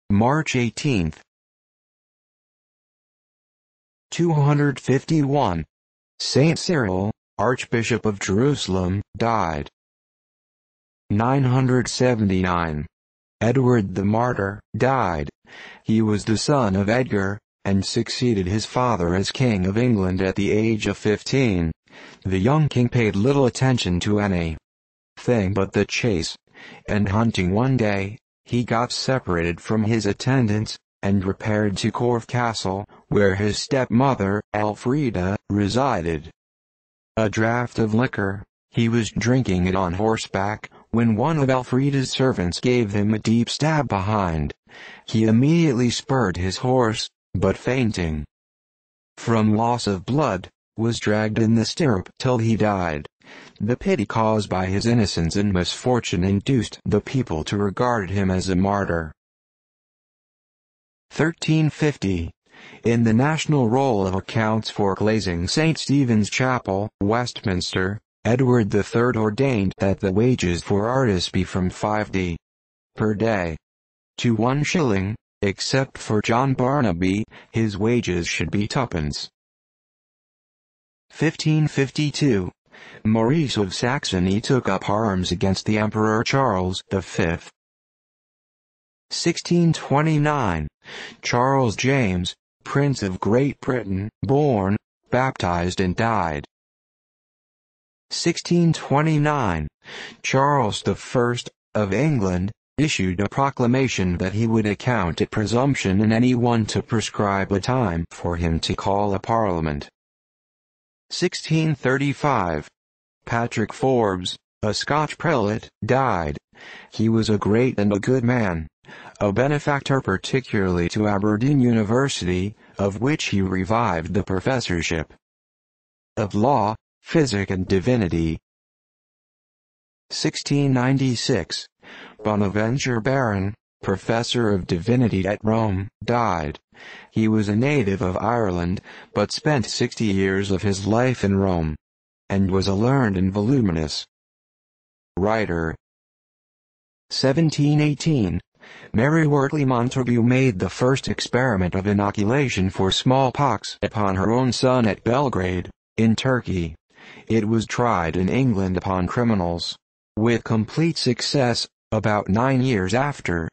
March 18. 251. Saint Cyril, Archbishop of Jerusalem, died. 979. Edward the Martyr, died. He was the son of Edgar, and succeeded his father as King of England at the age of 15. The young king paid little attention to anything but the chase and hunting. One day, he got separated from his attendants, and repaired to Corfe Castle, where his stepmother, Elfrida, resided. A draught of liquor, he was drinking it on horseback, when one of Elfrida's servants gave him a deep stab behind. He immediately spurred his horse, but fainting from loss of blood, was dragged in the stirrup till he died. The pity caused by his innocence and misfortune induced the people to regard him as a martyr. 1350. In the National Roll of Accounts for glazing St. Stephen's Chapel, Westminster, Edward III ordained that the wages for artists be from 5d. per day to 1 shilling, except for John Barnaby, his wages should be 2d. 1552. Maurice of Saxony took up arms against the Emperor Charles V. 1629. Charles James, Prince of Great Britain, born, baptized and died. 1629. Charles I, of England, issued a proclamation that he would account it presumption in anyone to prescribe a time for him to call a parliament. 1635. Patrick Forbes, a Scotch prelate, died. He was a great and a good man, a benefactor particularly to Aberdeen University, of which he revived the professorship of law, physic and divinity. 1696. Bonaventure Barron, professor of divinity at Rome, died. He was a native of Ireland, but spent 60 years of his life in Rome, and was a learned and voluminous writer. 1718. Mary Wortley Montagu made the first experiment of inoculation for smallpox upon her own son at Belgrade, in Turkey. It was tried in England upon criminals, with complete success. About 9 years after,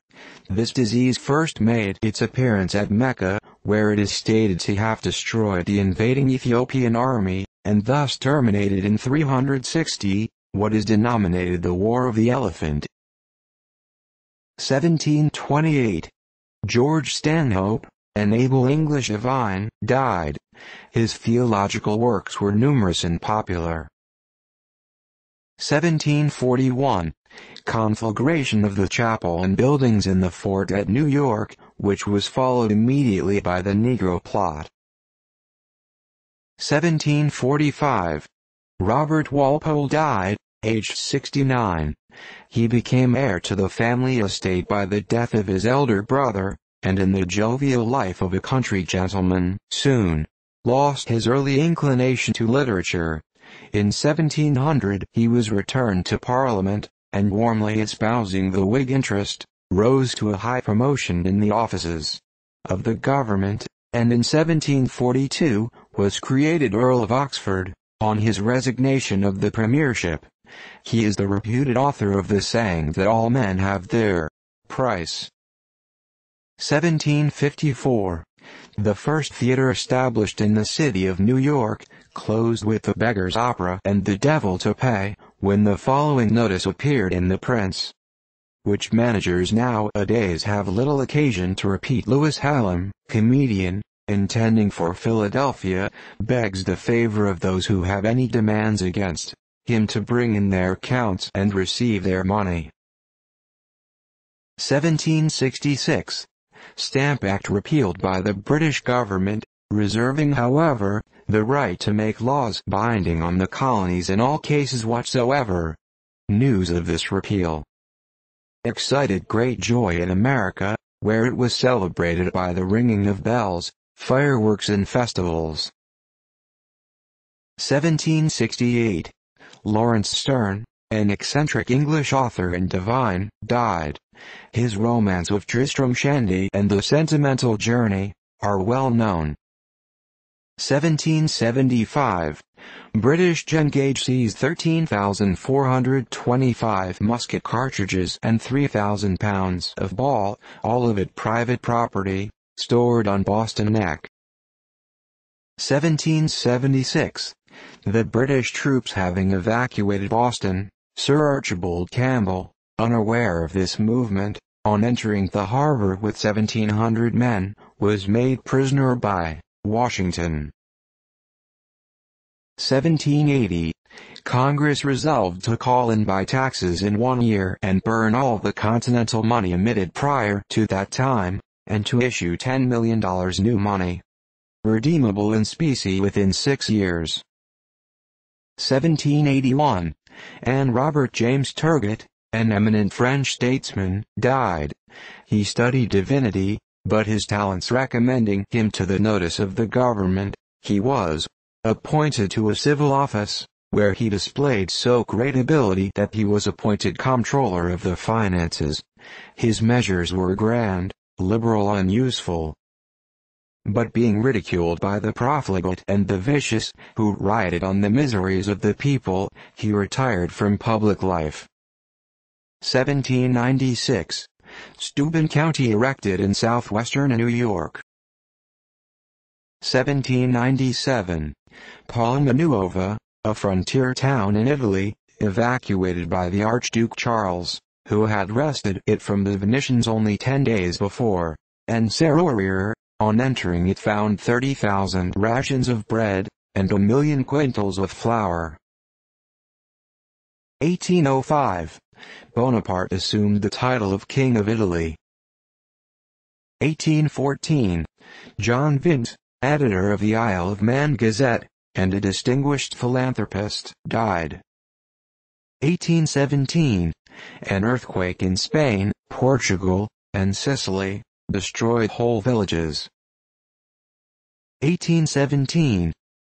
this disease first made its appearance at Mecca, where it is stated to have destroyed the invading Ethiopian army, and thus terminated in 360, what is denominated the War of the Elephant. 1728. George Stanhope, an able English divine, died. His theological works were numerous and popular. 1741. Conflagration of the chapel and buildings in the fort at New York, which was followed immediately by the Negro plot. 1745. Robert Walpole died, aged 69. He became heir to the family estate by the death of his elder brother, and in the jovial life of a country gentleman, soon lost his early inclination to literature. In 1700 he was returned to Parliament, and warmly espousing the Whig interest, rose to a high promotion in the offices of the government, and in 1742 was created Earl of Oxford, on his resignation of the premiership. He is the reputed author of the saying that all men have their price. 1754. The first theater established in the city of New York closed with the Beggar's Opera and The Devil to Pay, when the following notice appeared in the Prince, which managers nowadays have little occasion to repeat. Lewis Hallam, comedian, intending for Philadelphia, begs the favor of those who have any demands against him to bring in their accounts and receive their money. 1766. Stamp Act repealed by the British government, reserving however, the right to make laws binding on the colonies in all cases whatsoever. News of this repeal excited great joy in America, where it was celebrated by the ringing of bells, fireworks and festivals. 1768. Lawrence Sterne, an eccentric English author and divine, died. His romance of Tristram Shandy and The Sentimental Journey are well known. 1775. British Gengage seized 13,425 musket cartridges and 3,000 pounds of ball, all of it private property, stored on Boston Neck. 1776. The British troops having evacuated Boston, Sir Archibald Campbell, unaware of this movement, on entering the harbor with 1,700 men, was made prisoner by Washington. 1780. Congress resolved to call in by taxes in 1 year and burn all the continental money emitted prior to that time, and to issue $10 million new money, redeemable in specie within 6 years. 1781. And Robert James Turgot, an eminent French statesman, died. He studied divinity, but his talents recommending him to the notice of the government, he was appointed to a civil office, where he displayed so great ability that he was appointed comptroller of the finances. His measures were grand, liberal and useful. But being ridiculed by the profligate and the vicious, who rioted on the miseries of the people, he retired from public life. 1796. Steuben County erected in southwestern New York. 1797. Palma Nuova, a frontier town in Italy, evacuated by the Archduke Charles, who had wrested it from the Venetians only 10 days before, and Serrurier, on entering it found 30,000 rations of bread, and 1,000,000 quintals of flour. 1805. Bonaparte assumed the title of King of Italy. 1814. John Vint, editor of the Isle of Man Gazette, and a distinguished philanthropist, died. 1817. An earthquake in Spain, Portugal, and Sicily destroyed whole villages. 1817.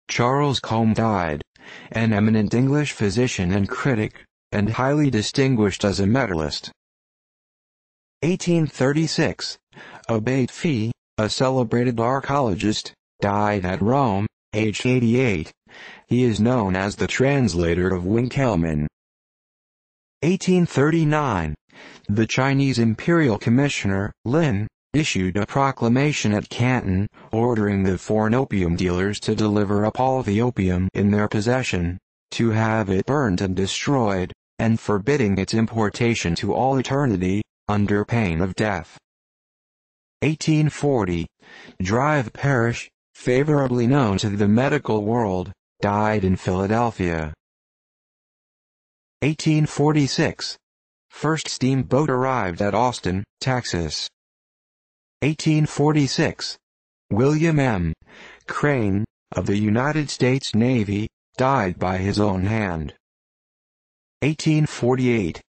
Charles Combe died, an eminent English physician and critic, and highly distinguished as a medalist. 1836. Abate Fee, a celebrated archaeologist, died at Rome, aged 88. He is known as the translator of Winckelmann. 1839. The Chinese Imperial Commissioner, Lin, issued a proclamation at Canton, ordering the foreign opium dealers to deliver up all the opium in their possession, to have it burned and destroyed, and forbidding its importation to all eternity, under pain of death. 1840. Drive Parrish, favorably known to the medical world, died in Philadelphia. 1846. First steamboat arrived at Austin, Texas. 1846. William M. Crane, of the United States Navy, died by his own hand. 1848.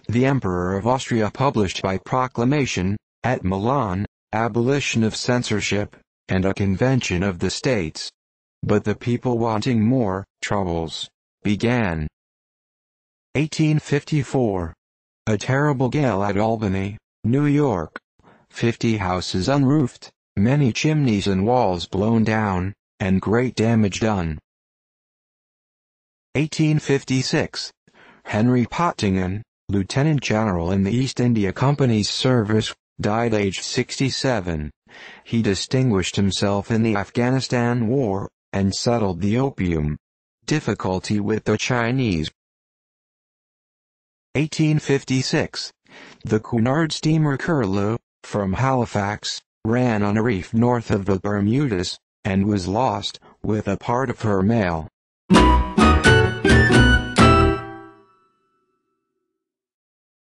The Emperor of Austria published by proclamation, at Milan, abolition of censorship, and a convention of the states. But the people wanting more troubles, began. 1854. A terrible gale at Albany, New York. 50 houses unroofed, many chimneys and walls blown down, and great damage done. 1856. Henry Pottingham, Lieutenant General in the East India Company's service, died aged 67. He distinguished himself in the Afghanistan War, and settled the opium difficulty with the Chinese. 1856. The Cunard steamer Curlew, from Halifax, ran on a reef north of the Bermudas, and was lost, with a part of her mail.